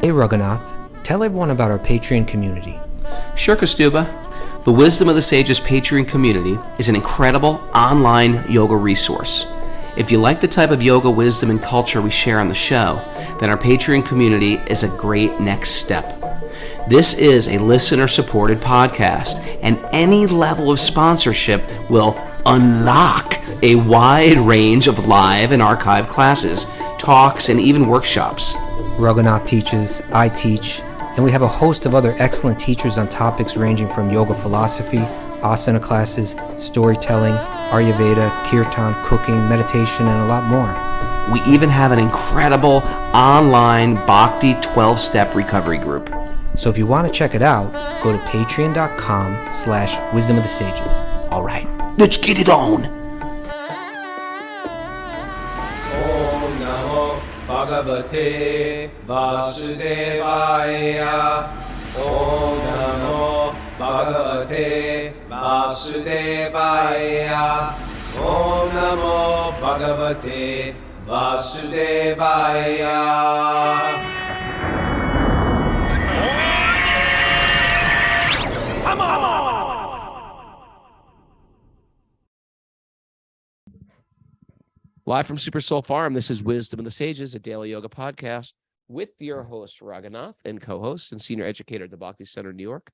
Hey Raghunath, tell everyone about our Patreon community. Sure, Kastuba. The Wisdom of the Sages Patreon community is an incredible online yoga resource. If you like the type of yoga wisdom and culture we share on the show, then our Patreon community is a great next step. This is a listener-supported podcast, and any level of sponsorship will unlock a wide range of live and archived classes, talks, and even workshops. Raghunath teaches, I teach, and we have a host of other excellent teachers on topics ranging from yoga philosophy, asana classes, storytelling, Ayurveda, kirtan, cooking, meditation, and a lot more. We even have an incredible online Bhakti 12-step recovery group. So if you want to check it out, go to patreon.com/wisdom of the sages. All right, let's get it on. Om Namo Bhagavate Vasudevaya. Om Namo Bhagavate Vasudevaya. Om Namo Bhagavate Vasudevaya. Live from Super Soul Farm, this is Wisdom of the Sages, a daily yoga podcast with your host, Raghunath, and co-host and senior educator at the Bhakti Center in New York,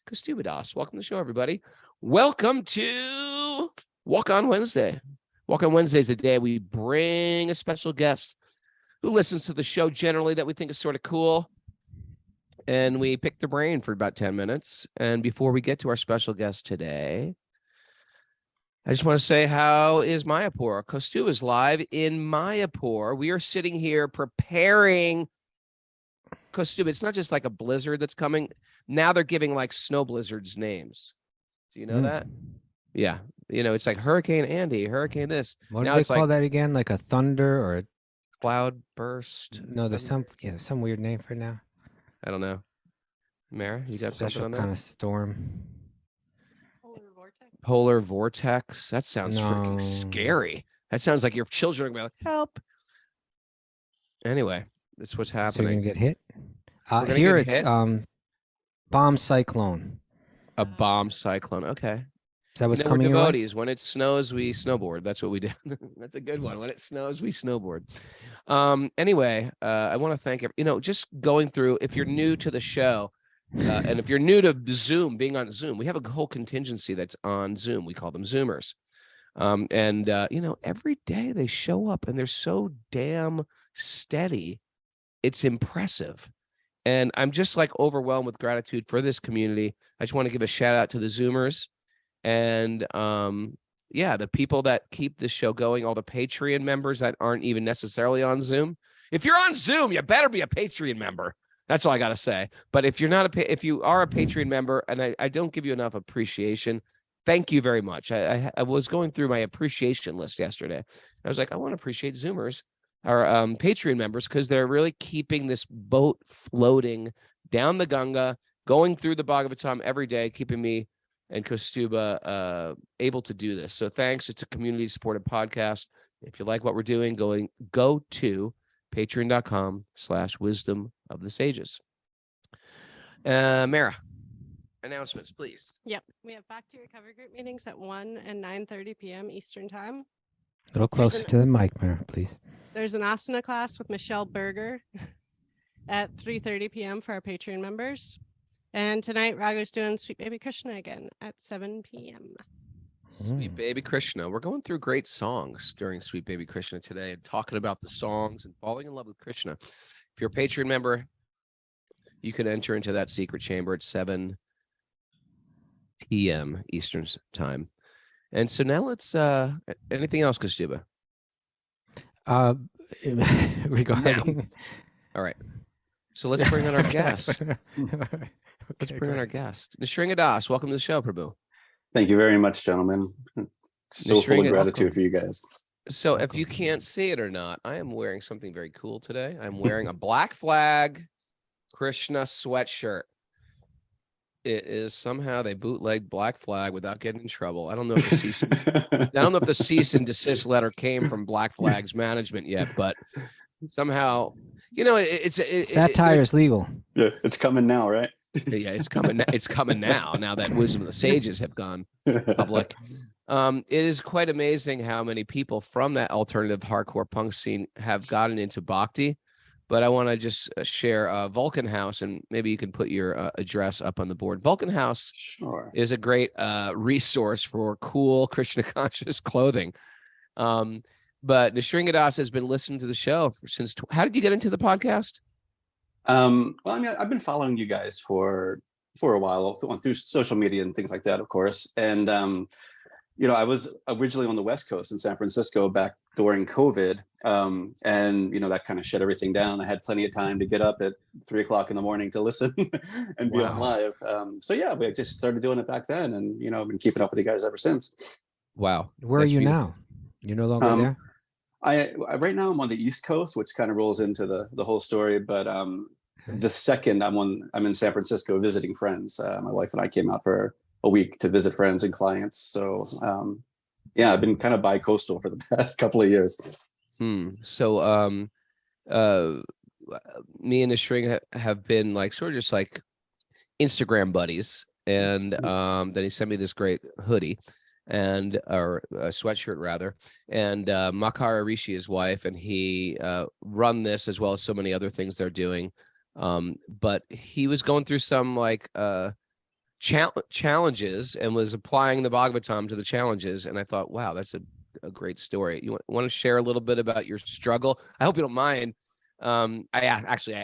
Kastuba Das. Welcome to the show, everybody. Welcome to Walk On Wednesday. Walk On Wednesday is a day we bring a special guest who listens to the show generally that we think is sort of cool, and we pick their brain for about 10 minutes. And before we get to our special guest today, I just want to say, how is Mayapur? Kastuba is live in Mayapur. We are sitting here preparing. Kastuba, it's not just like a blizzard that's coming. Now they're giving like snow blizzards names. Do you know that? Yeah. You know, it's like Hurricane Andy, Hurricane this. What now do they it's call like that again? Like a thunder or a... cloud burst? No, there's some weird name for it now. I don't know. Mara, you got something Special on that? kind of storm. Polar vortex. That sounds freaking No. scary. That sounds like your children are going to be like, help. Anyway, that's what's So you're happening. going to get hit? We're gonna Here get it's hit? bomb cyclone. A bomb cyclone. Okay. Is that what's We're coming your way? devotees. When it snows, we snowboard. That's what we do. That's a good one. When it snows, we snowboard. Anyway, I want to thank just going through, if you're new to the show, and if you're new to Zoom, being on Zoom, we have a whole contingency that's on Zoom. We call them Zoomers. Every day they show up and they're so damn steady. It's impressive. And I'm just like overwhelmed with gratitude for this community. I just want to give a shout out to the Zoomers and the people that keep this show going, all the Patreon members that aren't even necessarily on Zoom. If you're on Zoom, you better be a Patreon member. That's all I got to say. But if you're not if you are a Patreon member, and I don't give you enough appreciation, thank you very much. I was going through my appreciation list yesterday. I was like, I want to appreciate Zoomers, our Patreon members, because they're really keeping this boat floating down the Ganga, going through the Bhagavatam every day, keeping me and Kastuba able to do this. So thanks. It's a community-supported podcast. If you like what we're doing, go to patreon.com/wisdom of the sages. Mara, announcements, please. Yep. We have Bhakti Recovery Group meetings at 1 and 9:30 p.m. Eastern Time. A little closer to the mic, Mara, please. There's an asana class with Michelle Berger at 3:30 p.m. for our Patreon members. And tonight, Raghu's doing Sweet Baby Krishna again at 7 p.m. Sweet Baby Krishna. We're going through great songs during Sweet Baby Krishna today and talking about the songs and falling in love with Krishna. If you're a Patreon member, you can enter into that secret chamber at 7 p.m. Eastern Time. And so now let's, anything else, Kastuba? Regarding... All right. So let's bring on our guest. Let's Okay, bring on our guest. Sringa Das, welcome to the show, Prabhu. Thank you very much, gentlemen. So full of Sringa, gratitude welcome. for you guys. So if you can't see it or not, I am wearing something very cool today. I'm wearing a Black Flag Krishna sweatshirt. It is somehow they bootlegged Black Flag without getting in trouble. I don't know if the cease and desist letter came from Black Flag's management yet, but somehow, Satire is legal. Yeah, it's coming now, right? yeah, it's coming. It's coming now. Now that wisdom of the sages have gone public. It is quite amazing how many people from that alternative hardcore punk scene have gotten into bhakti. But I want to just share Vulcan House, and maybe you can put your address up on the board. Vulcan House Sure. is a great resource for cool Krishna conscious clothing. But Sringa Das has been listening to the show since. How did you get into the podcast? Well, I mean, I've been following you guys for a while through social media and things like that, of course. And I was originally on the West Coast in San Francisco back during COVID, and that kind of shut everything down. I had plenty of time to get up at 3 o'clock in the morning to listen and be on live. So yeah, we just started doing it back then, and I've been keeping up with you guys ever since. Wow, where are you now? You're no longer there. I right now I'm on the East Coast, which kind of rolls into the whole story. But the second I'm in San Francisco visiting friends. My wife and I came out for a week to visit friends and clients. So I've been kind of bi-coastal for the past couple of years. So me and Sringa have been like sort of just like Instagram buddies, and then he sent me this great hoodie or a sweatshirt rather, and Makara Rishi, his wife, and he run this as well as so many other things they're doing. But he was going through some like challenges and was applying the Bhagavatam to the challenges, and I thought, wow, that's a great story. You want to share a little bit about your struggle? I hope you don't mind. I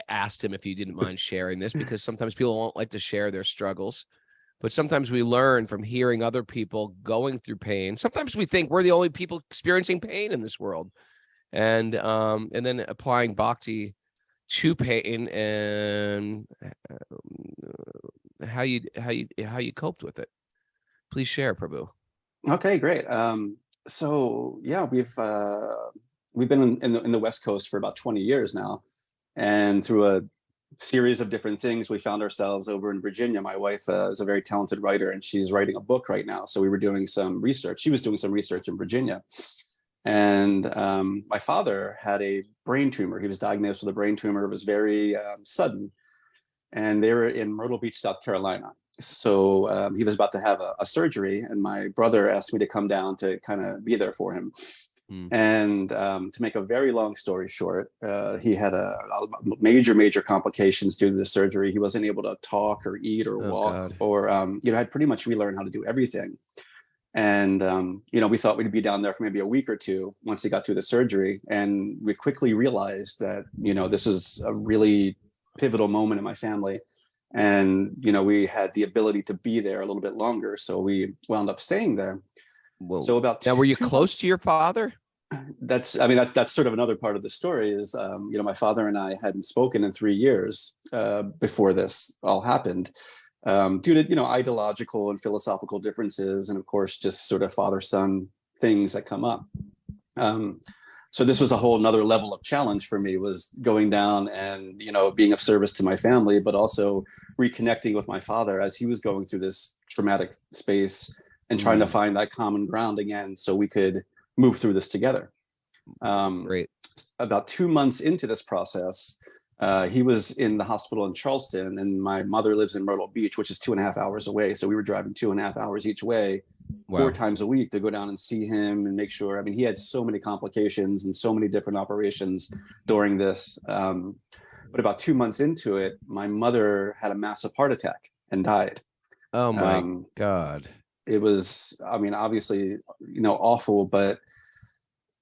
asked him if you didn't mind sharing this, because sometimes people won't like to share their struggles, but sometimes we learn from hearing other people going through pain. Sometimes we think we're the only people experiencing pain in this world, and then applying bhakti to pain and how you coped with it. Please share, Prabhu. Okay, great. So yeah, we've been in the West Coast for about 20 years now, and through a series of different things, we found ourselves over in Virginia. My wife is a very talented writer, and she's writing a book right now. So we were doing some research. She was doing some research in Virginia, and my father had a brain tumor. He was diagnosed with a brain tumor. It was very sudden, and they were in Myrtle Beach, South Carolina. So he was about to have a surgery, and my brother asked me to come down to kind of be there for him. And to make a very long story short, he had a major complications due to the surgery. He wasn't able to talk or eat or walk, or had pretty much relearned how to do everything. And we thought we'd be down there for maybe a week or two once he got through the surgery, and we quickly realized that this was a really pivotal moment in my family, and we had the ability to be there a little bit longer, so we wound up staying there. Whoa. So about now, were you close to your father? That's sort of another part of the story is, my father and I hadn't spoken in 3 years before this all happened, due to, ideological and philosophical differences. And of course, just sort of father-son things that come up. So this was a whole nother level of challenge for me, was going down and, being of service to my family, but also reconnecting with my father as he was going through this traumatic space and trying to find that common ground again so we could move through this together. Great. About 2 months into this process, he was in the hospital in Charleston, and my mother lives in Myrtle Beach, which is 2.5 hours away. So we were driving 2.5 hours each way, 4 times a week to go down and see him and make sure. I mean, he had so many complications and so many different operations during this. But about 2 months into it, my mother had a massive heart attack and died. Oh my God. It was, obviously, awful, but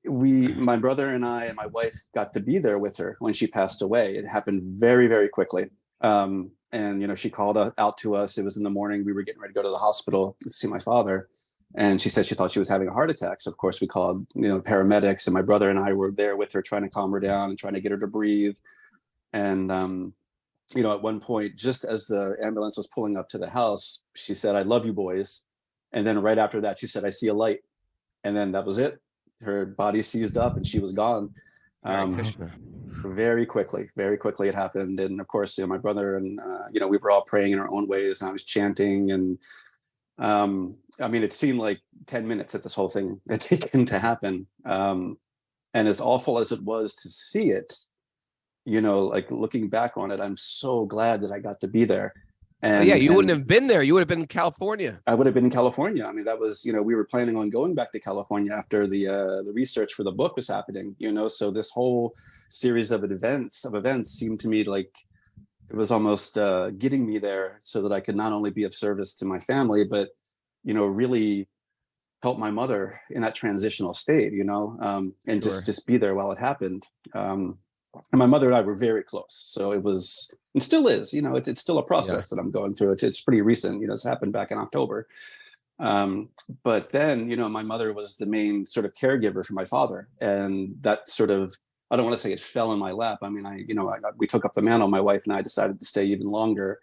my brother and I and my wife got to be there with her when she passed away. It happened very, very quickly. And, she called out to us. It was in the morning. We were getting ready to go to the hospital to see my father. And she said she thought she was having a heart attack. So of course we called, paramedics, and my brother and I were there with her, trying to calm her down and trying to get her to breathe. And, at one point, just as the ambulance was pulling up to the house, she said, "I love you, boys." And then right after that, she said, "I see a light." And then that was it. Her body seized up and she was gone. Very quickly it happened. And of course, my brother and, we were all praying in our own ways, and I was chanting. And it seemed like 10 minutes that this whole thing had taken to happen. And as awful as it was to see it, like looking back on it, I'm so glad that I got to be there. Oh, yeah, you wouldn't have been there. You would have been in California. I would have been in California. I mean, that was, we were planning on going back to California after the research for the book was happening, so this whole series of events seemed to me like it was almost getting me there so that I could not only be of service to my family, but, really help my mother in that transitional state, and Sure. just be there while it happened. And my mother and I were very close. So it was, and still is, it's still a process that I'm going through. It's pretty recent, it's happened back in October. But then, my mother was the main sort of caregiver for my father. And that sort of, I don't want to say it fell in my lap. I mean, we took up the mantle. My wife and I decided to stay even longer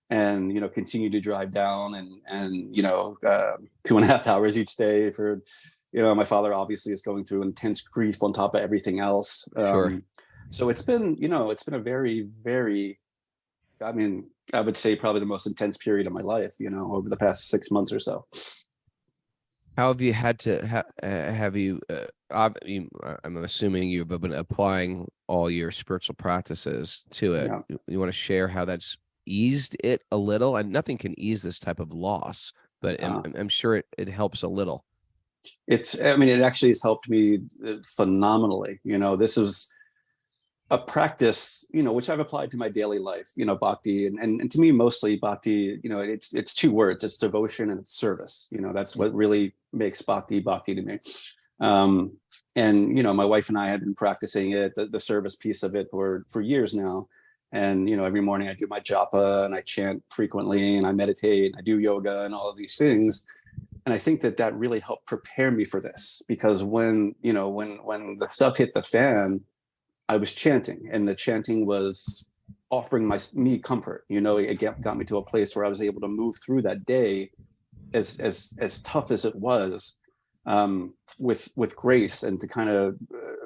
and, continue to drive down and 2.5 hours each day for, my father obviously is going through intense grief on top of everything else. Sure. So it's been a very, very, I mean, I would say probably the most intense period of my life, over the past 6 months or so. How have you had to have you? I'm assuming you've been applying all your spiritual practices to it. Yeah. You want to share how that's eased it a little? And nothing can ease this type of loss, but I'm sure it helps a little. It actually has helped me phenomenally. This is a practice, which I've applied to my daily life, bhakti, and to me, mostly bhakti, it's two words, it's devotion and it's service. That's what really makes bhakti to me. And, my wife and I had been practicing it, the service piece of it for years now. And, every morning I do my japa and I chant frequently and I meditate, and I do yoga and all of these things. And I think that really helped prepare me for this, because when the stuff hit the fan, I was chanting, and the chanting was offering me comfort. It got me to a place where I was able to move through that day as tough as it was, with grace, and to kind of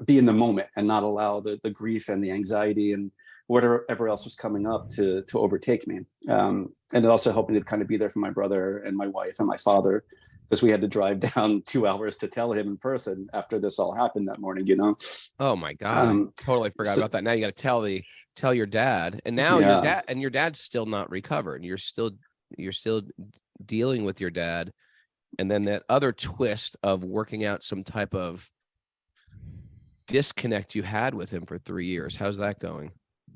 be in the moment and not allow the grief and the anxiety and whatever else was coming up to overtake me. And it also helped me to kind of be there for my brother and my wife and my father, because we had to drive down 2 hours to tell him in person after this all happened that morning, Oh my God. Totally forgot about that. Now you got to tell your dad, and now your dad's still not recovered. You're still dealing with your dad. And then that other twist of working out some type of disconnect you had with him for 3 years. How's that going?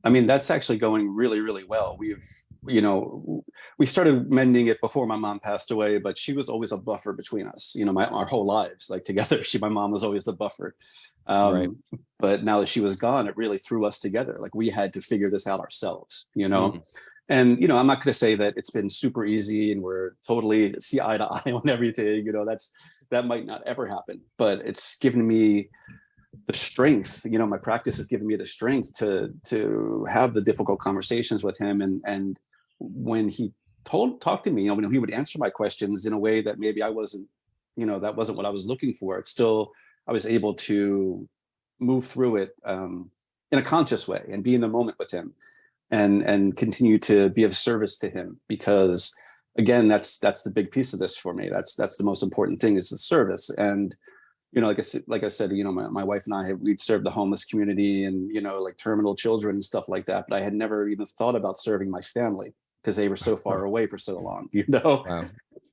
I mean, that's actually going really, really well. We started mending it before my mom passed away, but she was always a buffer between us, our whole lives, like together. My mom was always the buffer. Right. But now that she was gone, it really threw us together. Like, we had to figure this out ourselves, Mm. And, I'm not going to say that it's been super easy and we're totally see eye to eye on everything, that might not ever happen, but it's given me the strength, my practice has given me the strength to have the difficult conversations with him. And when he talked to me, he would answer my questions in a way that maybe I wasn't, that wasn't what I was looking for. It's still, I was able to move through it in a conscious way and be in the moment with him and continue to be of service to him, because again, that's the big piece of this for me. That's the most important thing, is the service. And like I said, my wife and we'd served the homeless community and, like terminal children and stuff like that. But I had never even thought about serving my family, because they were so far away for so long,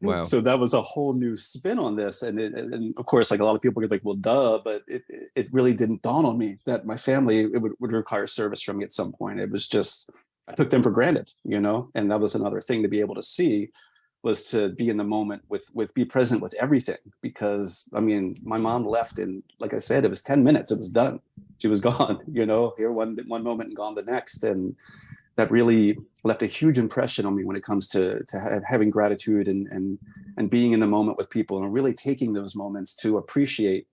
Wow. So that was a whole new spin on this. And of course, like a lot of people are like, well, duh, but it really didn't dawn on me that my family, it would require service from me at some point. It was just, I took them for granted, and that was another thing to be able to see, was to be in the moment with be present with everything. Because I mean, my mom left, and like I said, it was 10 minutes, it was done. She was gone, here one moment and gone the next. And that really left a huge impression on me when it comes to having gratitude and being in the moment with people, and really taking those moments to appreciate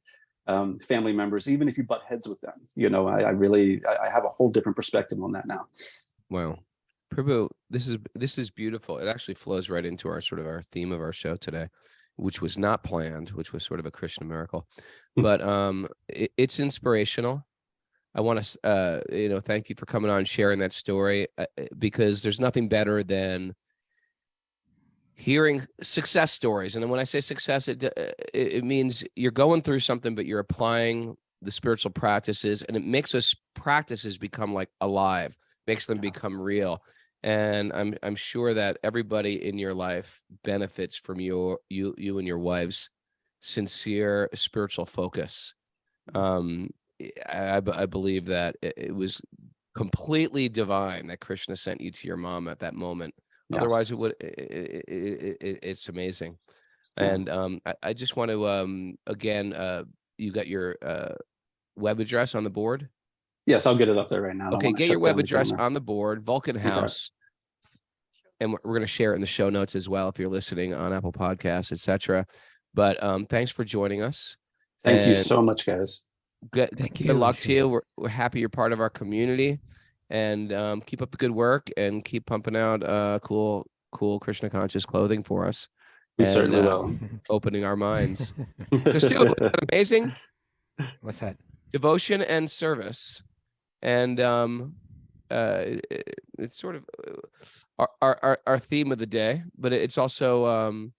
family members, even if you butt heads with them. I have a whole different perspective on that now. Wow. Prabhu, this is beautiful. It actually flows right into our theme of our show today, which was not planned, which was sort of a Krishna miracle, but it's inspirational. I want to, thank you for coming on, sharing that story, because there's nothing better than hearing success stories. And when I say success, it means you're going through something, but you're applying the spiritual practices, and it makes us practices become like alive, makes them become real. And I'm sure that everybody in your life benefits from you and your wife's sincere spiritual focus. I believe that it was completely divine that Krishna sent you to your mom at that moment. Yes. Otherwise, it's amazing. And I just want to again, you got your web address on the board? Yes, I'll get it up there right now. I don't Okay, wanna get shut your web down the address camera. on the board, Vulcan House. And we're going to share it in the show notes as well if you're listening on Apple Podcasts, etc. But thanks for joining us. Thank you And so much, guys. Thank good you. luck to you. We're happy you're part of our community, and keep up the good work and keep pumping out cool Krishna conscious clothing for us. We and, certainly will. Opening our minds. Because dude, isn't that amazing? What's that? Devotion and service. And it's sort of our theme of the day, but it's also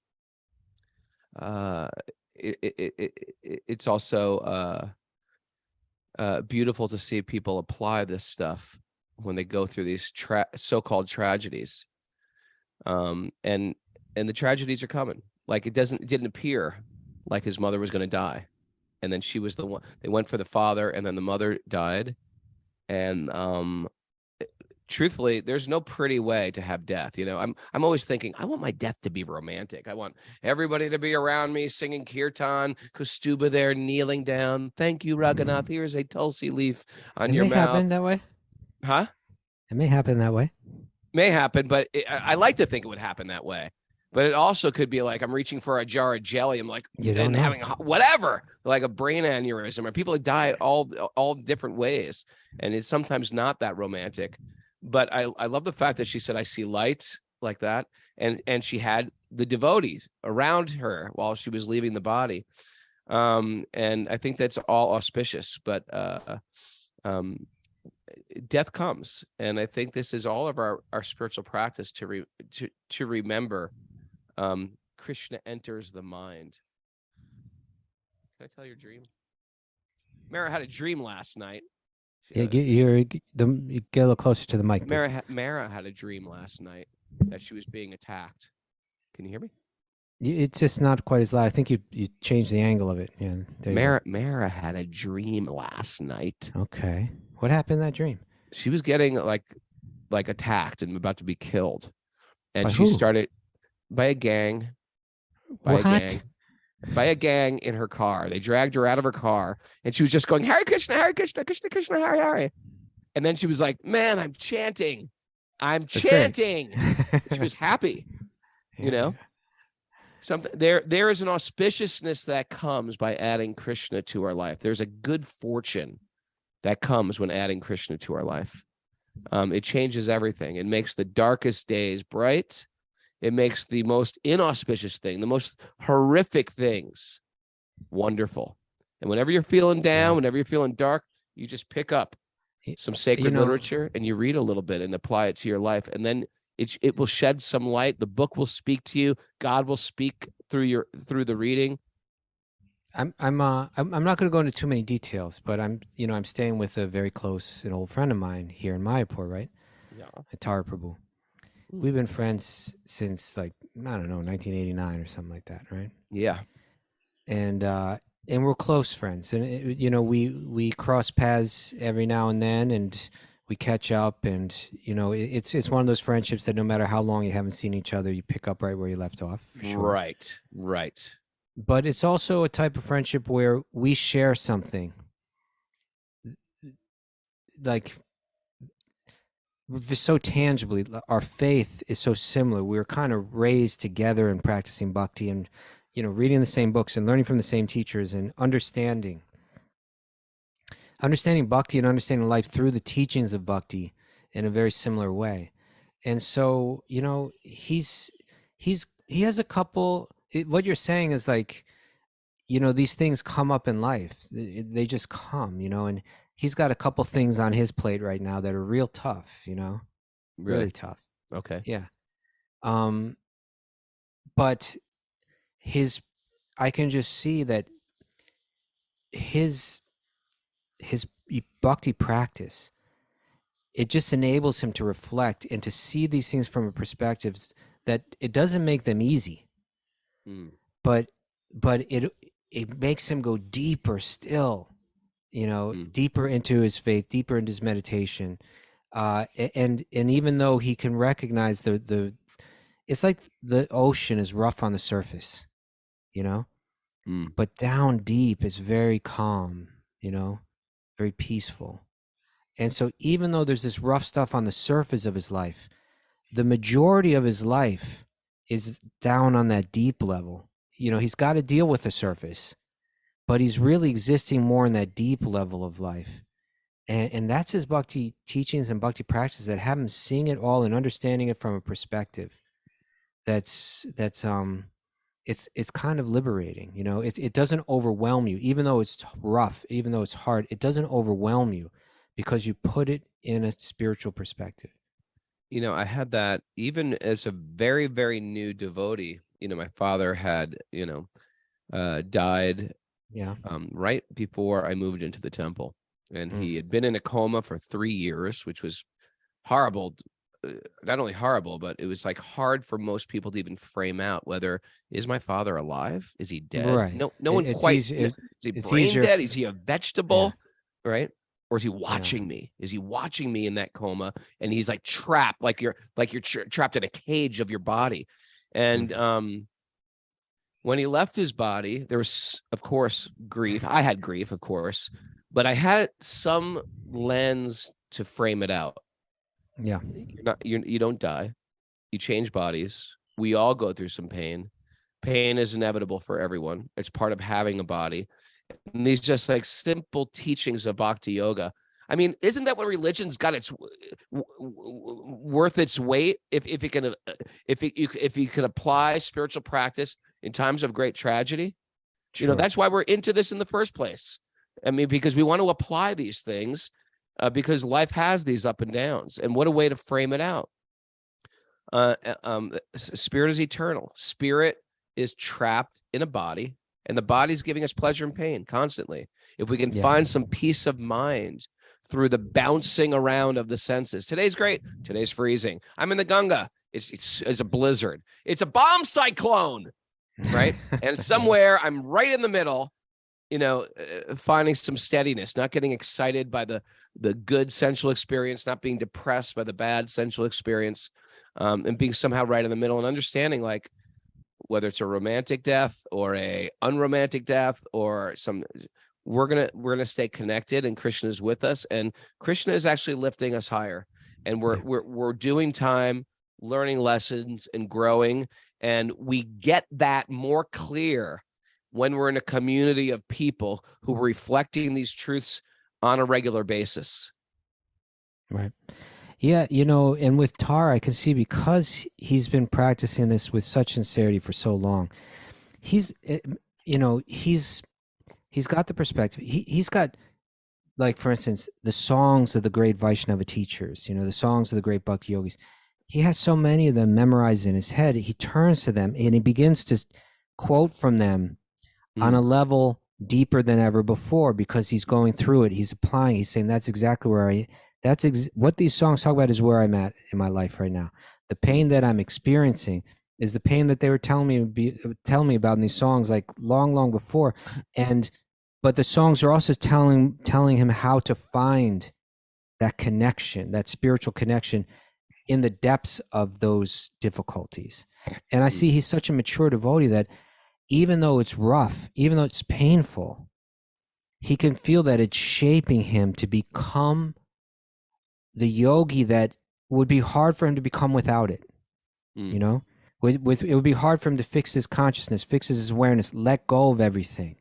it's also beautiful to see people apply this stuff when they go through these so-called tragedies. And the tragedies are coming. Like it didn't appear like his mother was going to die, and then she was the one. They went for the father, and then the mother died. And truthfully, there's no pretty way to have death. You know, I'm always thinking, I want my death to be romantic. I want everybody to be around me singing kirtan, Kustuba there kneeling down. Thank you, Raghunath. Here's a tulsi leaf on your It may mouth. happen that way. Huh? It may happen that way. May happen, but I like to think it would happen that way. But it also could be like I'm reaching for a jar of jelly. I'm like, You don't and know. having whatever, like a brain aneurysm, or people die all different ways, and it's sometimes not that romantic. But I love the fact that she said, "I see light," like that, and she had the devotees around her while she was leaving the body, and I think that's all auspicious. But death comes, and I think this is all of our spiritual practice to remember. Krishna enters the mind. Can I tell your dream? Mara had a dream last night. Yeah, you get a little closer to the mic. Mara had a dream last night that she was being attacked. Can you hear me? It's just not quite as loud. I think you changed the angle of it. Yeah. Mara had a dream last night. Okay. What happened in that dream? She was getting like attacked and about to be killed, and By she who? started by a gang. By a gang in her car. They dragged her out of her car, and she was just going, Hare Krishna, Krishna, Krishna, Hare Hare. And then she was like, man, I'm chanting. That's great. She was happy, you know? Something there is an auspiciousness that comes by adding Krishna to our life. There's a good fortune that comes when adding Krishna to our life. It changes everything. It makes the darkest days bright. It makes the most inauspicious thing, the most horrific things, wonderful. And whenever you're feeling down, whenever you're feeling dark, you just pick up some sacred literature and you read a little bit and apply it to your life. And then it will shed some light. The book will speak to you. God will speak through the reading. I'm not going to go into too many details, but I'm staying with an old friend of mine here in Mayapur, right? Yeah. Tara Prabhu. We've been friends since 1989 or something like that, right? Yeah. And we're close friends, and we cross paths every now and then, and we catch up, and it's one of those friendships that no matter how long you haven't seen each other, you pick up right where you left off. For sure. Right. But it's also a type of friendship where we share something, like so tangibly. Our faith is so similar. We were kind of raised together and practicing bhakti, and reading the same books and learning from the same teachers, and understanding bhakti and understanding life through the teachings of bhakti in a very similar way. And so he has a couple. What you're saying is these things come up in life. They just come, and he's got a couple things on his plate right now that are real tough, really tough. Okay. Yeah. But I can just see that his his bhakti practice, it just enables him to reflect and to see these things from a perspective that it doesn't make them easy, but it makes him go deeper still, deeper into his faith, deeper into his meditation. And even though he can recognize it's like the ocean is rough on the surface, but down deep is very calm, very peaceful. And so even though there's this rough stuff on the surface of his life, the majority of his life is down on that deep level. He's got to deal with the surface, but he's really existing more in that deep level of life. And that's his bhakti teachings and bhakti practices that have him seeing it all and understanding it from a perspective it's kind of liberating. It doesn't overwhelm you, even though it's rough, even though it's hard. It doesn't overwhelm you because you put it in a spiritual perspective. I had that even as a very, very new devotee. My father had, died right before I moved into the temple. And he had been in a coma for 3 years, which was horrible. Not only horrible, but it was like hard for most people to even frame out whether, is my father alive? Is he dead? Right. No one quite. Is he brain dead? Is he a vegetable? Yeah. Right. Or is he watching me? Is he watching me in that coma? And he's like trapped, like you're trapped in a cage of your body. And when he left his body, there was, of course, grief. I had grief, of course, but I had some lens to frame it out. Yeah. You don't die. You change bodies. We all go through some pain. Pain is inevitable for everyone. It's part of having a body. And these just like simple teachings of bhakti yoga. I mean, isn't that what religion's got its worth its weight? If you can apply spiritual practice in times of great tragedy, Sure. that's why we're into this in the first place. I mean, because we want to apply these things because life has these up and downs. And what a way to frame it out. Spirit is eternal. Spirit is trapped in a body, and the body's giving us pleasure and pain constantly. If we can find some peace of mind through the bouncing around of the senses. Today's great. Today's freezing. I'm in the Ganga. It's a blizzard. It's a bomb cyclone, right? And somewhere I'm right in the middle, finding some steadiness, not getting excited by the good sensual experience, not being depressed by the bad sensual experience, and being somehow right in the middle and understanding, like, whether it's a romantic death or a unromantic death or we're gonna stay connected, and Krishna is with us, and Krishna is actually lifting us higher, and we're doing time, learning lessons and growing, and we get that more clear when we're in a community of people who are reflecting these truths on a regular basis. Right. Yeah, and with Tara, I can see, because he's been practicing this with such sincerity for so long, he's got the perspective. He's got, like, for instance, the songs of the great Vaishnava teachers, the songs of the great Bhakti-yogis. He has so many of them memorized in his head. He turns to them and he begins to quote from them on a level deeper than ever before, because he's going through it. He's applying. He's saying, that's exactly where what these songs talk about is where I'm at in my life right now. The pain that I'm experiencing is the pain that they were telling me about in these songs, like long before. But the songs are also telling him how to find that connection, that spiritual connection in the depths of those difficulties. And I see he's such a mature devotee that even though it's rough, even though it's painful, he can feel that it's shaping him to become the yogi that would be hard for him to become without it. It would be hard for him to fix his consciousness, fix his awareness, let go of everything.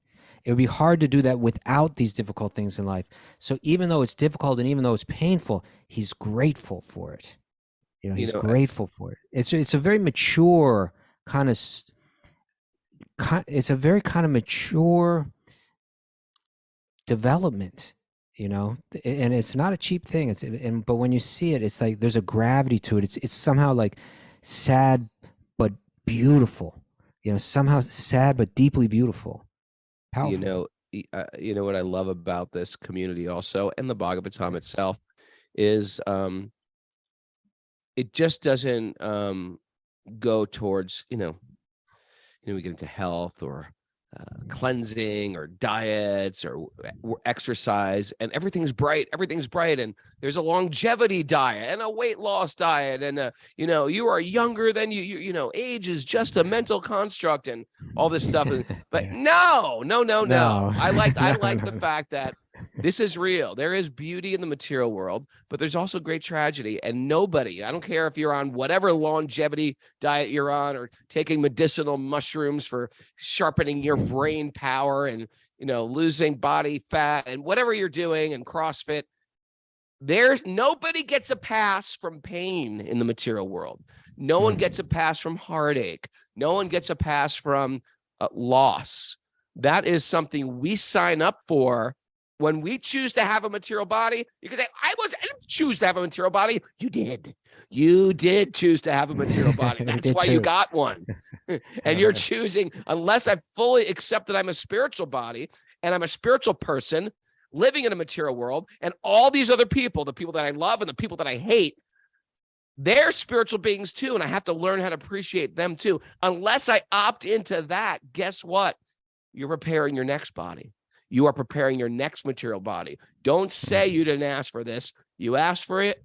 It would be hard to do that without these difficult things in life. So even though it's difficult and even though it's painful, he's grateful for it. He's grateful for it. It's a very mature kind of. It's a very kind of mature development, and it's not a cheap thing. But when you see it, it's like there's a gravity to it. It's somehow like sad but beautiful. Somehow sad but deeply beautiful. Powerful. you know what I love about this community also, and the Bhagavatam itself, is it just doesn't go towards, we get into health or cleansing or diets or exercise, and everything's bright, and there's a longevity diet and a weight loss diet, and you are younger than age is just a mental construct and all this stuff. But no. I like the fact that this is real. There is beauty in the material world, but there's also great tragedy. And nobody, I don't care if you're on whatever longevity diet you're on or taking medicinal mushrooms for sharpening your brain power and, losing body fat and whatever you're doing and CrossFit, nobody gets a pass from pain in the material world. No one gets a pass from heartache. No one gets a pass from loss. That is something we sign up for. When we choose to have a material body, you can say, I didn't choose to have a material body. You did. You did choose to have a material body. That's why you got one. And you're choosing, unless I fully accept that I'm a spiritual body and I'm a spiritual person living in a material world, and all these other people, the people that I love and the people that I hate, they're spiritual beings too. And I have to learn how to appreciate them too. Unless I opt into that, guess what? You're preparing your next body. You are preparing your next material body. Don't say you didn't ask for this. You asked for it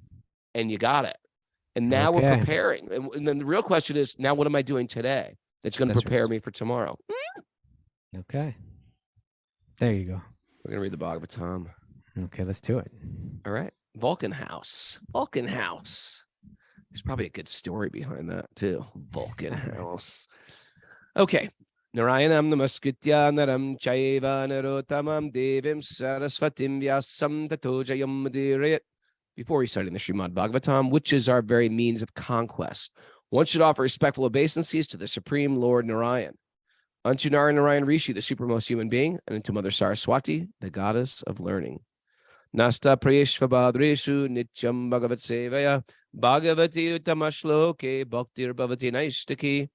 and you got it. And now we're preparing. And then the real question is, now what am I doing today that's going to prepare me for tomorrow? Okay. There you go. We're going to read the Bhagavatam. Okay, let's do it. All right. Vulcan House. There's probably a good story behind that too. Vulcan House. Okay. Narayanam namaskritya naram chaiva narotamam devim sarasvatim vyasam tato jayam mudirayat. Before reciting the Srimad Bhagavatam, which is our very means of conquest, one should offer respectful obeisances to the Supreme Lord Narayan, unto Narayan Rishi, the supermost human being, and unto Mother Saraswati, the goddess of learning. Nasta prayeshvabhadreshu nityam bhagavat sevaya bhagavati utamashloke bhaktir bhavati naistaki.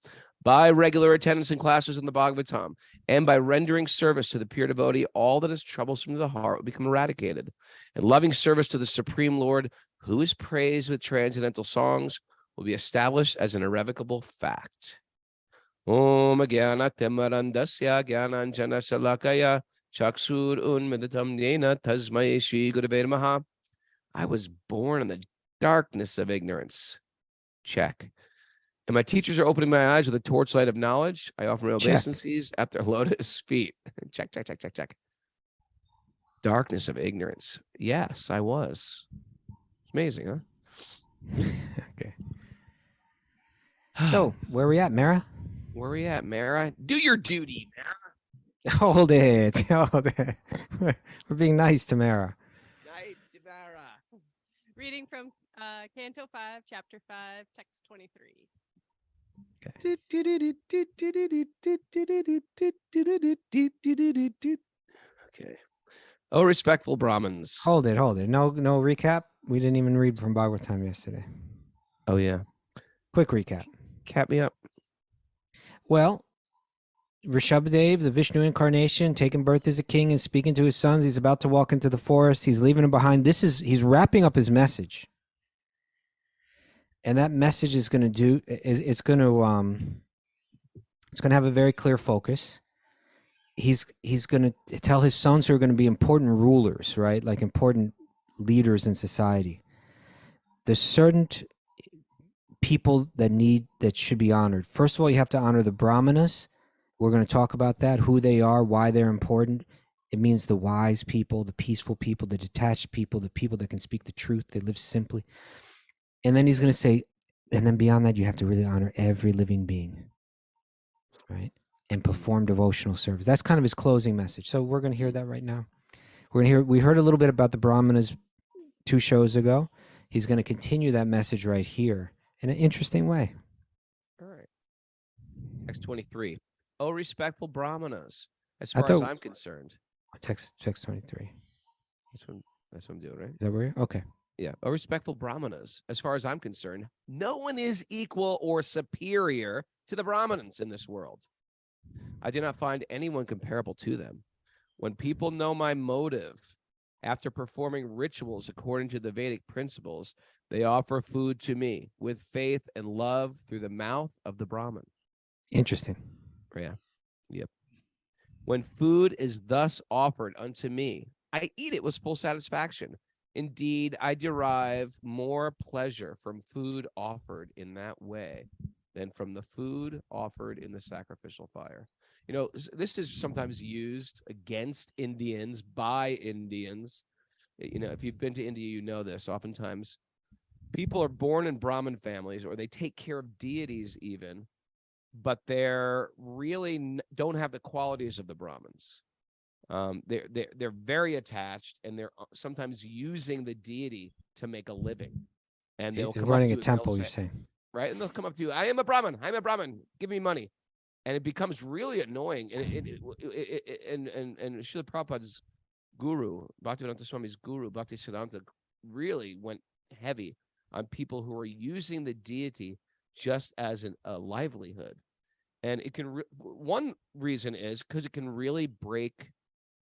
By regular attendance in classes in the Bhagavatam and by rendering service to the pure devotee, all that is troublesome to the heart will become eradicated. And loving service to the Supreme Lord, who is praised with transcendental songs, will be established as an irrevocable fact. Om Jnana Timarandasya Jnananjana Shalakaya Chaksur Unmidatam Yena Tasmai Shri Gurave Namaha. I was born in the darkness of ignorance. Check. And my teachers are opening my eyes with a torchlight of knowledge. I offer my obeisances at their lotus feet. Check. Darkness of ignorance. Yes, I was. It's amazing, huh? Okay. So, where are we at, Mara? Where are we at, Mara? Do your duty, Mara. Hold it. We're being nice to Mara. Nice to Mara. Reading from Canto 5, Chapter 5, Text 23. Okay. Oh, respectful Brahmins. Hold it. No recap. We didn't even read from Bhagavatam yesterday. Oh, yeah. Quick recap. Cap me up. Well, Rishabhadev, the Vishnu incarnation, taking birth as a king and speaking to his sons. He's about to walk into the forest. He's leaving them behind. He's wrapping up his message. And that message is going to have a very clear focus. He's going to tell his sons who are going to be important rulers, right? Like important leaders in society. There's certain people that should be honored. First of all, you have to honor the brahmanas. We're going to talk about that, who they are, why they're important. It means the wise people, the peaceful people, the detached people, the people that can speak the truth, they live simply. And then he's going to say, and then beyond that, you have to really honor every living being, right? And perform devotional service. That's kind of his closing message. So we're going to hear that right now. We heard a little bit about the brahmanas 2 shows ago. He's going to continue that message right here in an interesting way. All right. Text 23. Oh, respectful brahmanas, as far as I'm concerned. Text 23. That's what I'm doing, right? Is that where you're? Okay. Yeah. Oh, respectful brahmanas, as far as I'm concerned, no one is equal or superior to the brahmanas in this world. I do not find anyone comparable to them. When people know my motive, after performing rituals according to the Vedic principles, they offer food to me with faith and love through the mouth of the Brahman. Interesting. Yeah. Yep. When food is thus offered unto me, I eat it with full satisfaction. Indeed, I derive more pleasure from food offered in that way than from the food offered in the sacrificial fire. You know, this is sometimes used against Indians by Indians. You know, if you've been to India, you know this. Oftentimes, people are born in Brahmin families, or they take care of deities even, but they're really don't have the qualities of the Brahmins. They're very attached, and they're sometimes using the deity to make a living. And they'll come running up a to you and temple, they'll you're say, saying. right? And they'll come up to you, I am a Brahmin, give me money. And it becomes really annoying. And Srila Prabhupada's guru, Bhaktivedanta Swami's guru, Bhaktisiddhanta, really went heavy on people who are using the deity just as a livelihood. And it can, one reason is because it can really break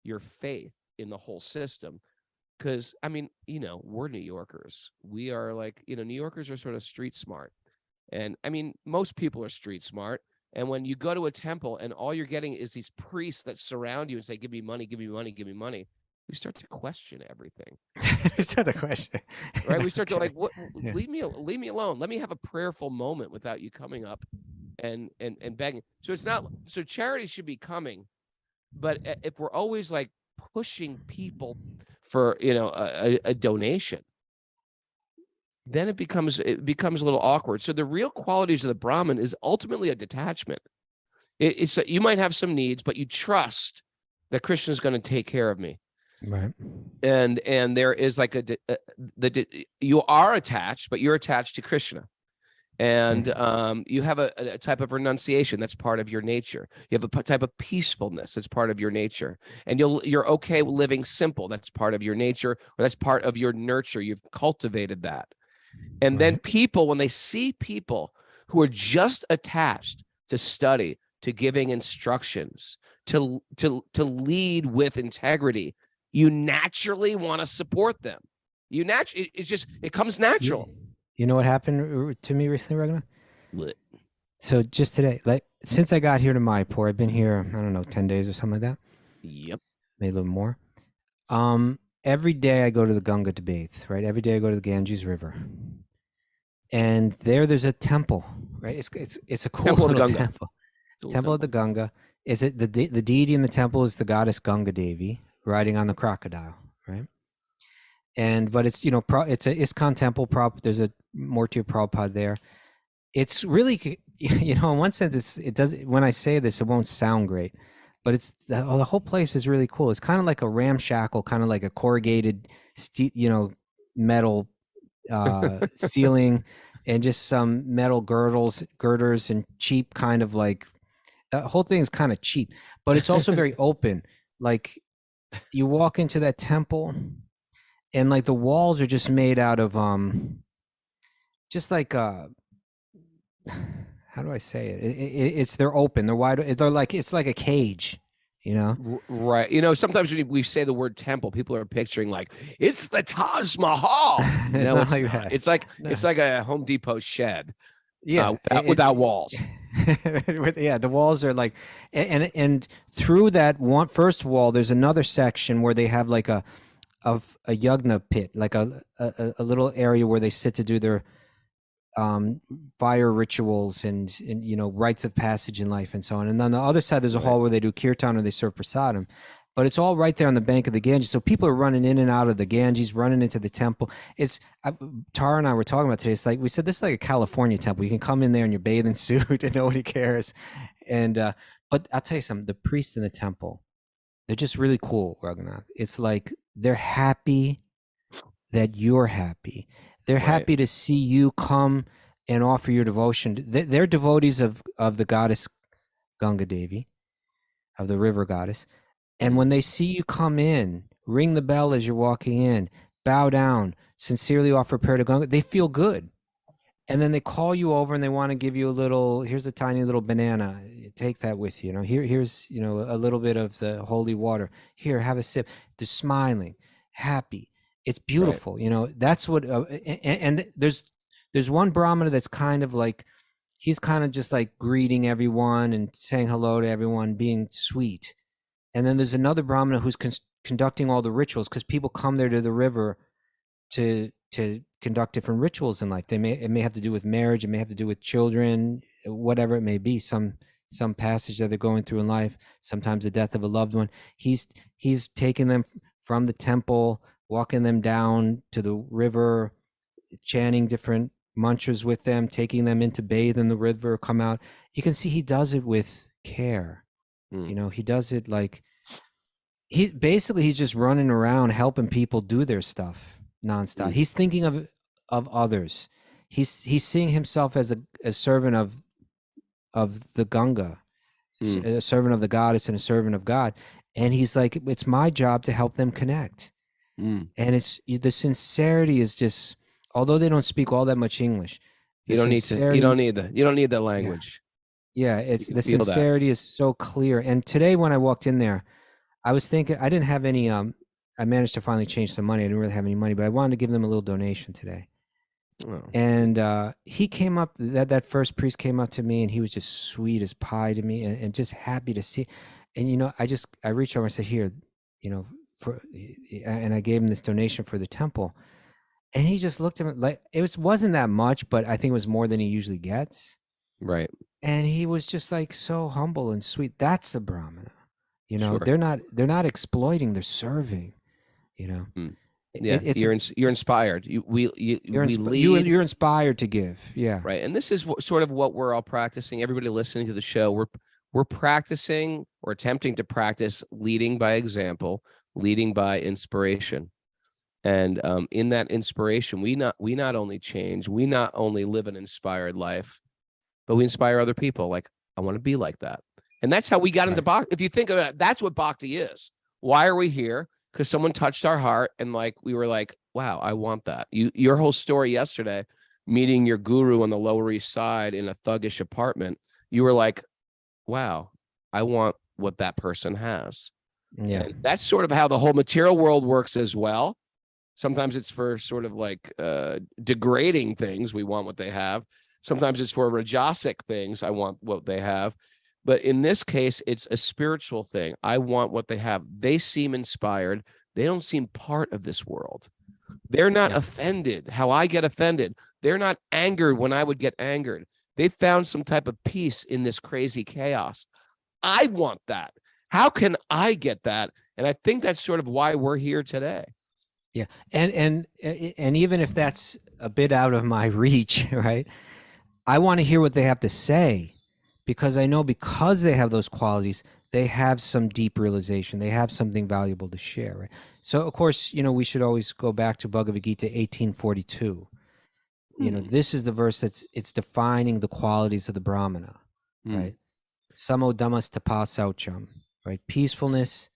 your faith in the whole system. Because, I mean, you know, we're New Yorkers. We are like, you know, New Yorkers are sort of street smart. And I mean, most people are street smart. And when you go to a temple and all you're getting is these priests that surround you and say, give me money, give me money, give me money, we start to question everything. We start to question. Right? We start to Okay. like, what? Yeah. Leave me alone. Let me have a prayerful moment without you coming up and begging. So it's not, so charity should be coming. But if we're always like pushing people for, you know, a donation, then it becomes a little awkward. So the real qualities of the Brahmin is ultimately a detachment. It's you might have some needs, but you trust that Krishna is going to take care of me. Right. And there is like you are attached, but you're attached to Krishna. And you have a type of renunciation that's part of your nature. You have a type of peacefulness that's part of your nature. And you're okay with living simple. That's part of your nature, or that's part of your nurture. You've cultivated that. And then people, when they see people who are just attached to study, to giving instructions, to lead with integrity, you naturally want to support them. It comes natural. You know what happened to me recently, Raghunath? What? So just today, like since I got here to Mayapur, I've been here, I don't know, 10 days or something like that. Yep. Maybe a little more. Every day I go to the Ganga to bathe, right? Every day I go to the Ganges River. And there's a temple, right? It's a cool Temple of the little Ganga. temple. Temple of the Ganga. Is it the deity in the temple is the goddess Ganga Devi riding on the crocodile, right? But it's, you know, it's a ISKCON temple. There's a Murti of Prabhupada there. It's really, you know, in one sense, it does. When I say this, it won't sound great, but it's the whole place is really cool. It's kind of like a ramshackle, kind of like a corrugated, metal ceiling, and just some metal girders, and cheap kind of like the whole thing is kind of cheap, but it's also very open. Like you walk into that temple, and like the walls are just made out of just like how do I say it? They're open, they're wide, they're like, it's like a cage, you know? Right. You know, sometimes when we say the word temple, people are picturing like it's the Taj Mahal. It's No, not it's like not. that. It's like No. it's like a Home Depot shed. Yeah, without walls. The walls are like, and through that first wall, there's another section where they have like a yagna pit, like a little area where they sit to do their fire rituals and you know, rites of passage in life and so on. And on the other side, there's a hall where they do kirtan or they serve prasadam. But it's all right there on the bank of the Ganges. So people are running in and out of the Ganges, running into the temple. Tara and I were talking about today. It's like, we said, this is like a California temple. You can come in there in your bathing suit and nobody cares. And, but I'll tell you something, the priests in the temple, they're just really cool, Raghunath. It's like, they're happy that you're happy. They're happy to see you come and offer your devotion. They're devotees of the goddess Ganga Devi, of the river goddess. And when they see you come in, ring the bell as you're walking in, bow down, sincerely offer prayer to Ganga, they feel good. And then they call you over and they want to give you here's a tiny little banana. take that with you. Here's a little bit of the holy water. Here, have a sip. They're smiling, happy. It's beautiful. That's what. And there's one brahmana that's kind of like, he's kind of just like greeting everyone and saying hello to everyone, being sweet. And then there's another brahmana who's conducting all the rituals, because people come there to the river to conduct different rituals in life. It may have to do with marriage, it may have to do with children, whatever it may be, some passage that they're going through in life, sometimes the death of a loved one. He's taking them from the temple, walking them down to the river, chanting different mantras with them, taking them in to bathe in the river, come out. You can see he does it with care. He does it like he's just running around helping people do their stuff nonstop. He's thinking of others. He's seeing himself as a servant of the Ganga, a servant of the goddess and a servant of God. And he's like, it's my job to help them connect. And the sincerity is just, although they don't speak all that much English, you don't need the language. Yeah, it's the sincerity is so clear. And today when I walked in there, I was thinking, I didn't have any I managed to finally change some money. I didn't really have any money, but I wanted to give them a little donation today. Oh. And he came up, that first priest came up to me, and he was just sweet as pie to me, and just happy to see. And I reached over and said, here, and I gave him this donation for the temple. And he just looked at me like it wasn't that much, but I think it was more than he usually gets. Right. And he was just like so humble and sweet. That's a brahmana. Sure. They're not exploiting, they're serving. Yeah, you're inspired. You're inspired to give. Yeah. Right. And this is sort of what we're all practicing. Everybody listening to the show, we're practicing or attempting to practice leading by example, leading by inspiration. And in that inspiration, we not only change, we not only live an inspired life, but we inspire other people. Like, I want to be like that. And that's how we got into Bhakti. If you think about it, that's what Bhakti is. Why are we here? Because someone touched our heart, and like we were like, wow, I want that. Your whole story yesterday, meeting your guru on the Lower East Side in a thuggish apartment, you were like, wow, I want what that person has. Yeah. And that's sort of how the whole material world works as well. Sometimes it's for sort of like degrading things. We want what they have. Sometimes it's for rajasic things. I want what they have. But in this case, it's a spiritual thing. I want what they have. They seem inspired. They don't seem part of this world. They're not offended how I get offended. They're not angered when I would get angered. They found some type of peace in this crazy chaos. I want that. How can I get that? And I think that's sort of why we're here today. Yeah. And even if that's a bit out of my reach, right? I want to hear what they have to say, because I know because they have those qualities, they have some deep realization. They have something valuable to share, right? So, of course, we should always go back to Bhagavad Gita 1842. This is the verse it's defining the qualities of the Brahmana, right? Samo dhammas tapa saucham, right? Peacefulness,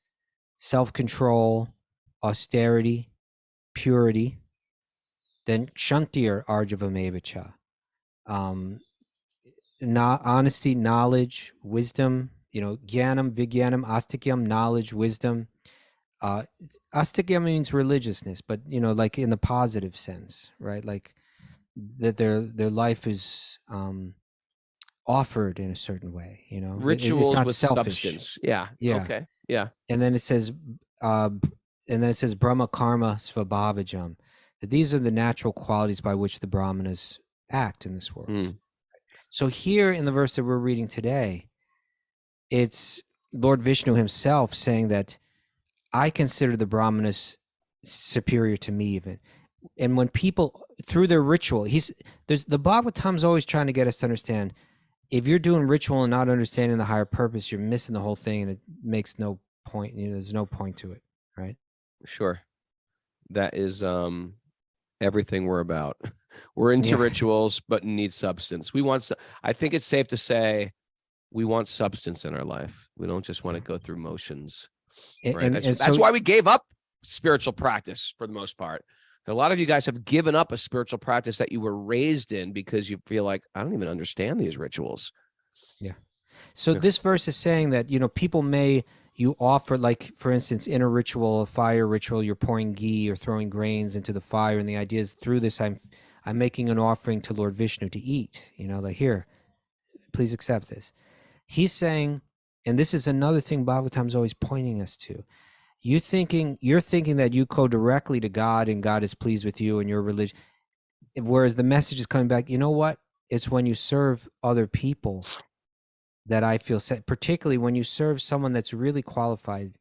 self-control, austerity, purity. Then kshantir arjavamevacha. Honesty, knowledge, wisdom, jnanam, vijnanam, astikyam, knowledge, wisdom. Astikyam means religiousness, but like in the positive sense, right? Like that their life is offered in a certain way, rituals it's not with selfish. Substance. Yeah. Okay. Yeah. And then it says brahma karma svabhavajam, that these are the natural qualities by which the brahmanas act in this world. So here in the verse that we're reading today, it's Lord Vishnu himself saying that I consider the brahmanas superior to me even. And when people, through their ritual, the Bhagavatam's always trying to get us to understand, if you're doing ritual and not understanding the higher purpose, you're missing the whole thing, and it makes no point. There's no point to it, right? Sure. That is everything we're about. We're into rituals, but need substance. I think it's safe to say we want substance in our life. We don't just want to go through motions. Right? That's why we gave up spiritual practice for the most part. A lot of you guys have given up a spiritual practice that you were raised in because you feel like, I don't even understand these rituals. Yeah. So Yeah. this verse is saying that, people you offer, like, for instance, in a ritual, a fire ritual, you're pouring ghee or throwing grains into the fire. And the idea is through this, I'm making an offering to Lord Vishnu to eat, like, here, please accept this. He's saying, and this is another thing Bhagavatam's always pointing us to. You're thinking that you go directly to God and God is pleased with you and your religion. Whereas the message is coming back, you know what? It's when you serve other people that I feel set, particularly when you serve someone that's really qualified,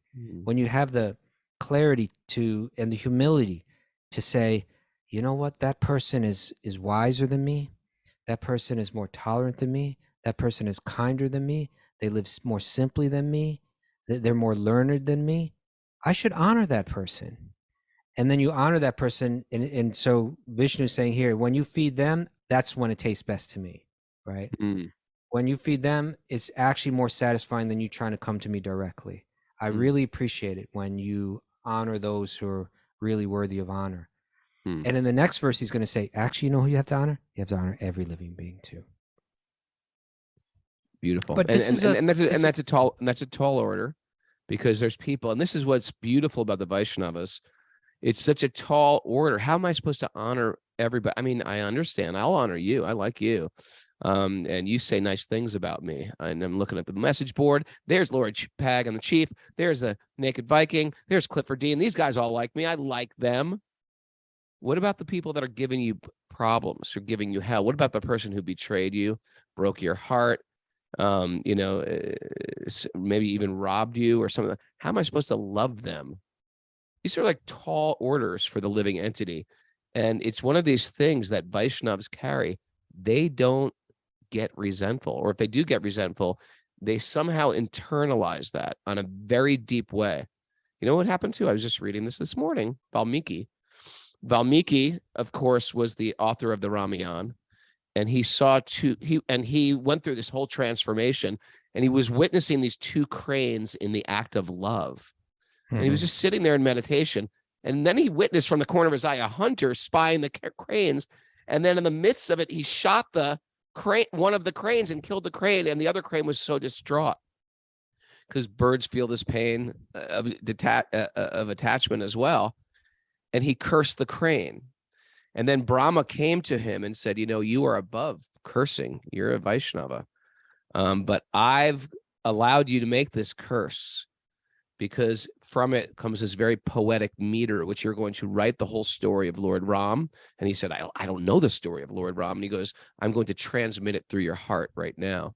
when you have the clarity and the humility to say, you know what, that person is wiser than me. That person is more tolerant than me. That person is kinder than me. They live more simply than me. They're more learned than me. I should honor that person. And then you honor that person. And so Vishnu is saying here, when you feed them, that's when it tastes best to me, right? When you feed them, it's actually more satisfying than you trying to come to me directly. I really appreciate it when you honor those who are really worthy of honor. And in the next verse, he's going to say, actually, you know who you have to honor? You have to honor every living being too. Beautiful. But that's a tall order, because there's people, and this is what's beautiful about the Vaishnavas. It's such a tall order. How am I supposed to honor everybody? I mean, I understand. I'll honor you. I like you. And you say nice things about me. And I'm looking at the message board. There's Lord Pag and the Chief. There's the Naked Viking. There's Clifford Dean. These guys all like me. I like them. What about the people that are giving you problems or giving you hell? What about the person who betrayed you, broke your heart, maybe even robbed you or something? How am I supposed to love them? These are like tall orders for the living entity. And it's one of these things that Vaishnavas carry. They don't get resentful, or if they do get resentful, they somehow internalize that on a very deep way. You know what happened to? I was just reading this morning. Valmiki, of course, was the author of the Ramayana, and he went through this whole transformation, and he was witnessing these two cranes in the act of love. And he was just sitting there in meditation. And then he witnessed from the corner of his eye a hunter spying the cranes. And then in the midst of it, he shot one of the cranes and killed the crane. And the other crane was so distraught, because birds feel this pain of attachment as well. And he cursed the crane. And then Brahma came to him and said, you are above cursing. You're a Vaishnava. But I've allowed you to make this curse, because from it comes this very poetic meter, which you're going to write the whole story of Lord Ram. And he said, I don't know the story of Lord Ram. And he goes, I'm going to transmit it through your heart right now.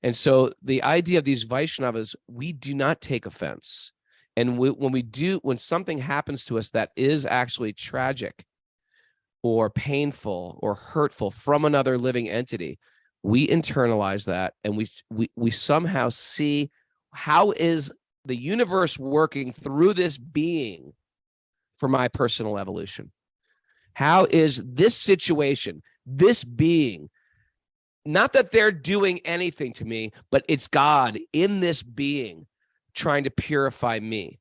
And so the idea of these Vaishnavas, we do not take offense. And when something happens to us that is actually tragic or painful or hurtful from another living entity, we internalize that, and we somehow see, how is the universe working through this being for my personal evolution? How is this situation, this being, not that they're doing anything to me, but it's God in this being trying to purify me.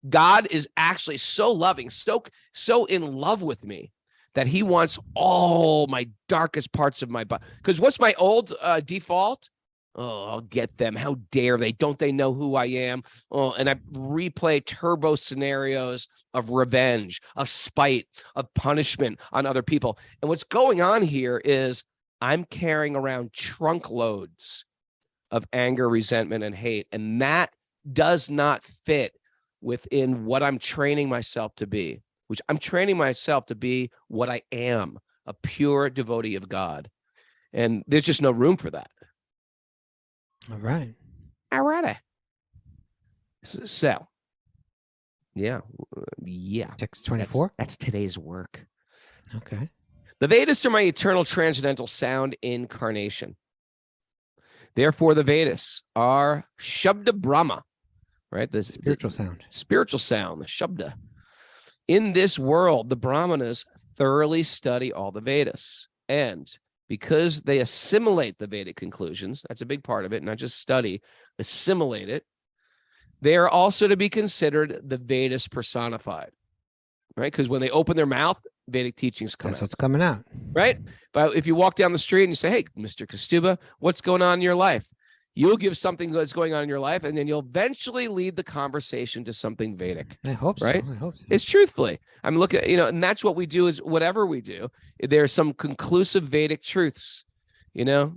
God is actually so loving, so in love with me, that he wants all my darkest parts of my body. Because what's my old default? Oh, I'll get them. How dare they? Don't they know who I am? Oh, and I replay turbo scenarios of revenge, of spite, of punishment on other people. And what's going on here is I'm carrying around trunk loads of anger, resentment, and hate. And that does not fit within what I'm training myself to be, which I'm training myself to be what I am, a pure devotee of God. And there's just no room for that. All right. So, yeah. Text 24. That's today's work. Okay. The Vedas are my eternal transcendental sound incarnation. Therefore, the Vedas are Shabda Brahma, right? The spiritual sound. Spiritual sound, the Shabda. In this world, the Brahmanas thoroughly study all the Vedas. And because they assimilate the Vedic conclusions, that's a big part of it, not just study, assimilate it, they are also to be considered the Vedas personified, right? Because when they open their mouth, Vedic teachings come out. That's what's coming out. Right? But if you walk down the street and you say, hey, Mr. Kastuba, what's going on in your life? You'll give something that's going on in your life, and then you'll eventually lead the conversation to something Vedic. I hope right? so. I hope so. It's truthfully. I'm looking, and that's what we do is whatever we do, there's some conclusive Vedic truths.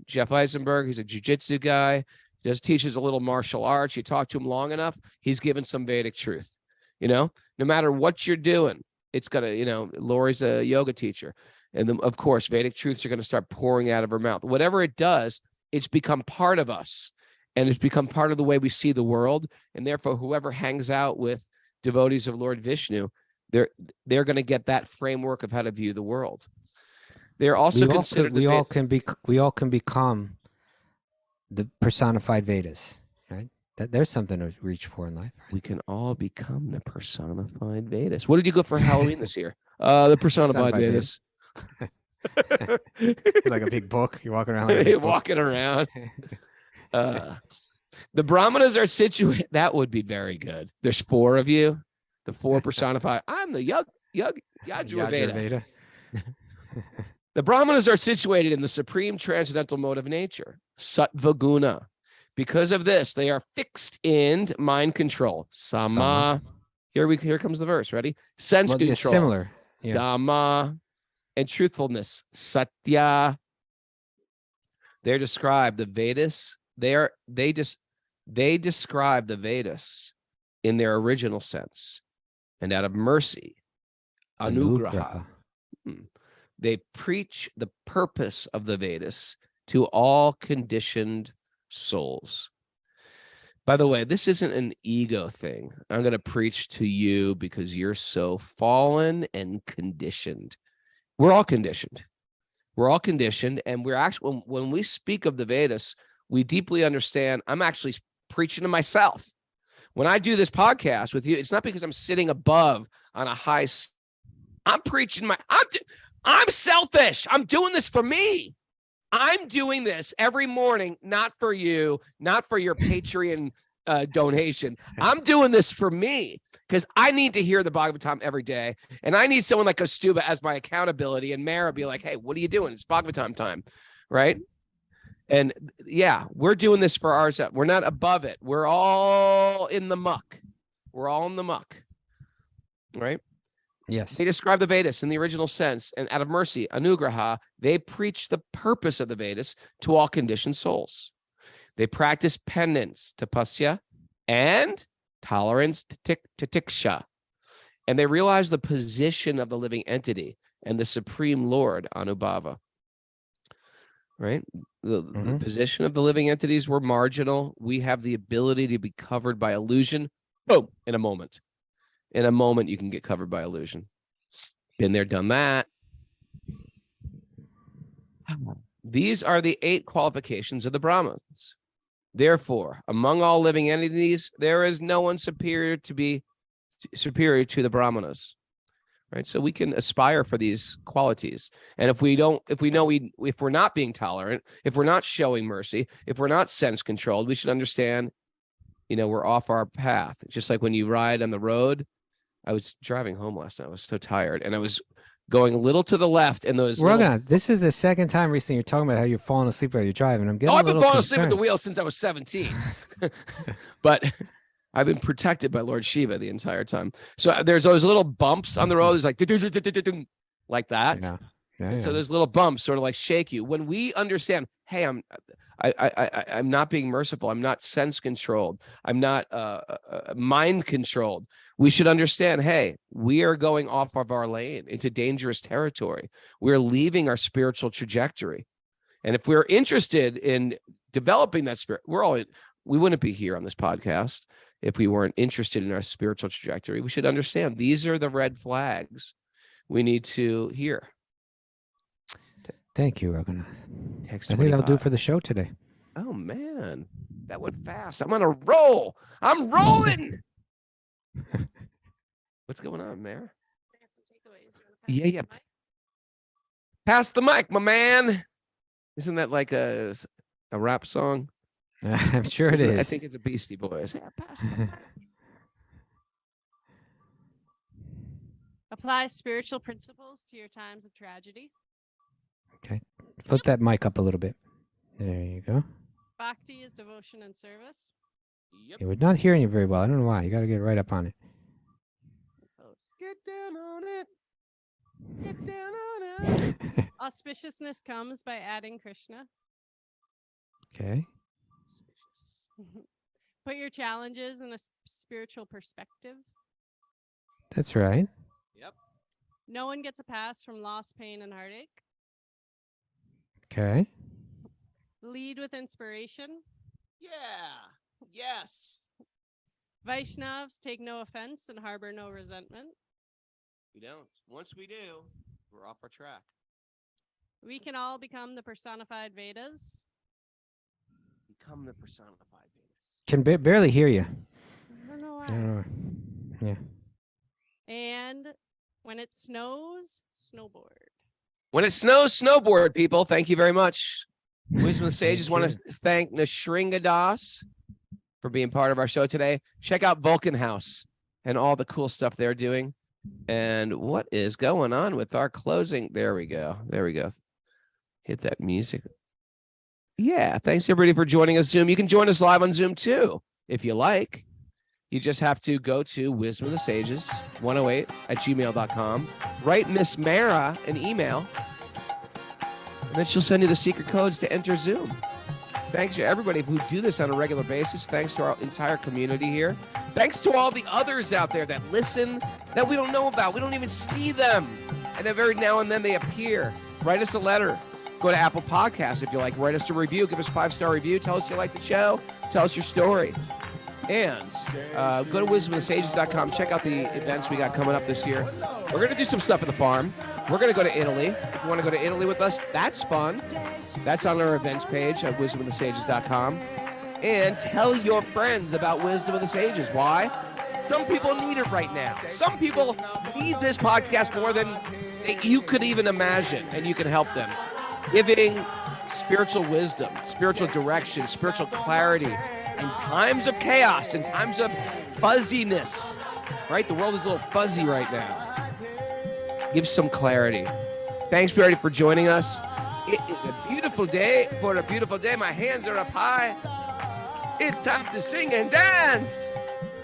Jeff Eisenberg, he's a jujitsu guy, just teaches a little martial arts. You talk to him long enough, he's given some Vedic truth. No matter what you're doing, it's gonna, Lori's a yoga teacher. And then, of course, Vedic truths are going to start pouring out of her mouth. Whatever it does, it's become part of us, and it's become part of the way we see the world. And therefore, whoever hangs out with devotees of Lord Vishnu, they're going to get that framework of how to view the world. They're also considered. We all can become the personified Vedas, right? There's something to reach for in life. Right? We can all become the personified Vedas. What did you go for Halloween this year? The personified Vedas. Like a big book. You're walking around like a big book. Walking around. The brahmanas are situated. That would be very good. There's 4 of you. The 4 personified. I'm the Yajurveda. The brahmanas are situated in the supreme transcendental mode of nature, sattva guna. Because of this, they are fixed in mind control. Sama. Here comes the verse. Ready? Sense control. It's similar. Yeah. Dhamma. And truthfulness, satya. They're described the Vedas. They describe the Vedas in their original sense, and out of mercy, anugraha. They preach the purpose of the Vedas to all conditioned souls. By the way, this isn't an ego thing. I'm going to preach to you because you're so fallen and conditioned. We're all conditioned. We're all conditioned. And we're actually, when we speak of the Vedas, we deeply understand. I'm actually preaching to myself. When I do this podcast with you, it's not because I'm sitting above on a high. I'm preaching I'm selfish. I'm doing this for me. I'm doing this every morning, not for you, not for your Patreon donation. I'm doing this for me because I need to hear the Bhagavatam every day. And I need someone like Kostuba as my accountability. And Mara be like, hey, what are you doing? It's Bhagavatam time, right? And yeah, we're doing this for ourselves. We're not above it. We're all in the muck. We're all in the muck, right? Yes. They describe the Vedas in the original sense, and out of mercy, anugraha, they preach the purpose of the Vedas to all conditioned souls. They practice penance, tapasya, and tolerance, titiksha. And they realize the position of the living entity and the Supreme Lord, Anubhava. Right? The position of the living entities were marginal. We have the ability to be covered by illusion. Boom, in a moment. In a moment, you can get covered by illusion. Been there, done that. These are the 8 qualifications of the Brahmins. Therefore, among all living entities, there is no one superior to the Brahmanas. Right? So we can aspire for these qualities. And if we're not being tolerant, if we're not showing mercy, if we're not sense controlled, we should understand, we're off our path. Just like when you ride on the road. I was driving home last night. I was so tired, and I was going a little to the left, and those. This is the second time recently you're talking about how you're falling asleep while you're driving. I'm getting. I've been falling asleep at the wheel since I was 17, but I've been protected by Lord Shiva the entire time. So there's those little bumps on the road. There's like that. Yeah. So there's little bumps, sort of like shake you. When we understand, hey, I'm not being merciful. I'm not sense controlled. I'm not mind controlled. We should understand, hey, we are going off of our lane into dangerous territory. We're leaving our spiritual trajectory. And if we're interested in developing that spirit, we wouldn't be here on this podcast if we weren't interested in our spiritual trajectory. We should understand these are the red flags we need to hear. Thank you, Raghunath. I think that'll do for the show today. Oh, man. That went fast. I'm on a roll. I'm rolling. What's going on, Mayor? Yeah. Pass the mic, my man. Isn't that like a rap song? I'm sure it is. I think it's a Beastie Boys. Yeah, pass the mic. Apply spiritual principles to your times of tragedy. Okay. Flip that mic up a little bit. There you go. Bhakti is devotion and service. Yep. Yeah, we're not hearing you very well. I don't know why. You got to get right up on it. Get down on it. Get down on it. Auspiciousness comes by adding Krishna. Okay. Put your challenges in a spiritual perspective. That's right. Yep. No one gets a pass from loss, pain, and heartache. Okay. Lead with inspiration. Yeah. Yes. Vaishnavs take no offense and harbor no resentment. We don't. Once we do, we're off our track. We can all become the personified Vedas. Become the personified Vedas. Can barely hear you. I don't know why. I don't know. Yeah. And when it snows, snowboard. When it snows, snowboard, people. Thank you very much. Wisdom of the Sages Thank want to thank Sringa Das for being part of our show today. Check out Vulcan House and all the cool stuff they're doing. And what is going on with our closing? There we go. There we go. Hit that music. Yeah. Thanks everybody for joining us Zoom. You can join us live on Zoom too, if you like. You just have to go to Wisdom of the Sages 108 at gmail.com. Write Miss Mara an email. And then she'll send you the secret codes to enter Zoom. Thanks to everybody who do this on a regular basis. Thanks to our entire community here. Thanks to all the others out there that listen that we don't know about. We don't even see them. And every now and then they appear. Write us a letter. Go to Apple Podcasts if you like. Write us a review. Give us a 5-star review. Tell us you like the show. Tell us your story. And go to wisdomofthesages.com. Check out the events we got coming up this year. We're going to do some stuff at the farm. We're going to go to Italy. If you want to go to Italy with us, that's fun. That's on our events page at wisdomofthesages.com. And tell your friends about Wisdom of the Sages. Why? Some people need it right now. Some people need this podcast more than you could even imagine, and you can help them. Giving spiritual wisdom, spiritual direction, spiritual clarity in times of chaos, in times of fuzziness, right? The world is a little fuzzy right now. Give some clarity. Thanks, everybody, for joining us. It is a beautiful day. For a beautiful day, my hands are up high. It's time to sing and dance.